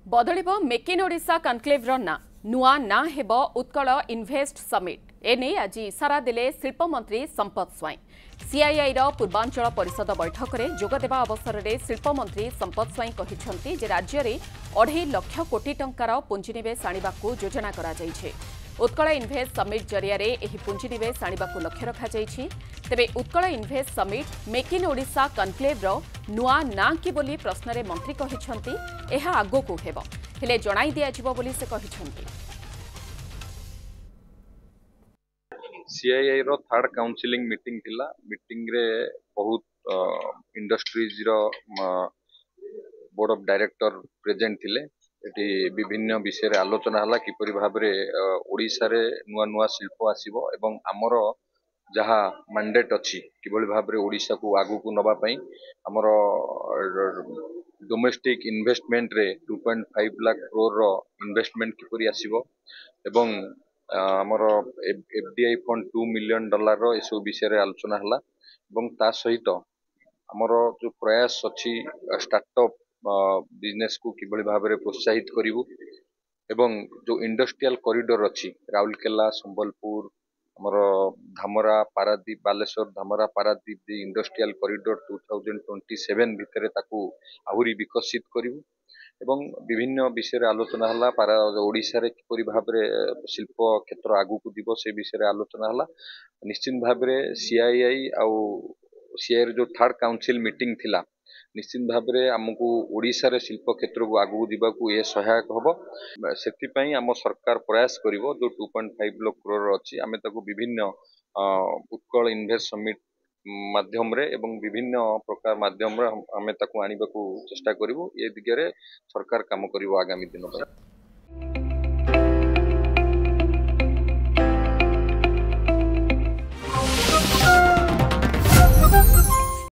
बदलिब make in Odisha कनक्लेव्र ना नुआ ना हेब उत्कल इन्वेस्ट समिट एने आज इशारा देले शिल्प मंत्री संपत स्वाई सीआईआई पूर्वांचल परिषद बैठक में जोगदेवा अवसर में शिल्प मंत्री संपत स्वाई कहते जे राज्य में 2.5 लाख कोटी टंकार पुंजीनिवेश आने योजना कराଯାଇଛି। उत्कल इन्वेस्ट समिट जरिया पुंजीनिवेश आने लक्ष्य रखाଯାଇଛି। तेबे Utkal invest summit make in Odisha कनक्लेव्र नुआ ना कि बोली प्रश्न में मंत्री कहते यह आगकू हेब हेले जणाई दियाजिबो बोली से कहते। सीआईआई रो थर्ड काउंसिलिंग मीटिंग थिला। मीटिंग रे बहुत इंडस्ट्रीज रो बोर्ड ऑफ डायरेक्टर प्रेजेंट थिले। एटी विभिन्न विषय रे आलोचना हला किपरि भाबरे ओडिसा रे नुआ नुआ शिल्प आसीबो एवं हमर जहा मैंडेट अछि किबोली भाबरे ओडिसा को आगु को नबा पई हमर डोमेस्टिक इन्वेस्टमेंट रे 2.5 लाख करोड़ रो इन्वेस्टमेंट किपरि आसीबो एवं हमर एफडीआई फंड $2 मिलियन रो एसो विषय रे आलोचना हला एवं ता सहित हमर जो प्रयास अछि स्टार्टअप बिजनेस को किबोली भाबरे प्रोत्साहित करिवु एवं जो इंडस्ट्रियल कॉरिडोर अछि राउरकेला संबलपुर हमर धामरा पारादीप बालेश्वर धामरा पारादीप इंडस्ट्रियल कॉरिडोर 2027 भितरे ताकू आहुरी विकसित करिवु एवं विभिन्न विषय आलोचना हला ओडिशा रे किपरि भाबरे शिल्प क्षेत्र आगु को दिबो से विषय आलोचना हला। निश्चित भाबरे सीआईआई आउ सीआईआई जो थर्ड काउंसिल मीटिंग थिला निश्चित भाबरे हमकु ओडिशा रे शिल्प क्षेत्र को आगु दिबा को ये सहायक हबो। सेति पई हम सरकार प्रयास करिवो जो 2.5 लाख करोड़ अछि आमे ताकू विभिन्न उत्कल इन्वेस्ट समिट माध्यम रे एवं विभिन्न प्रकार माध्यम रे हमें ताकू आनिबा को चेष्टा करिवो। ए दिगरे सरकार काम करिवो आगामी दिन में।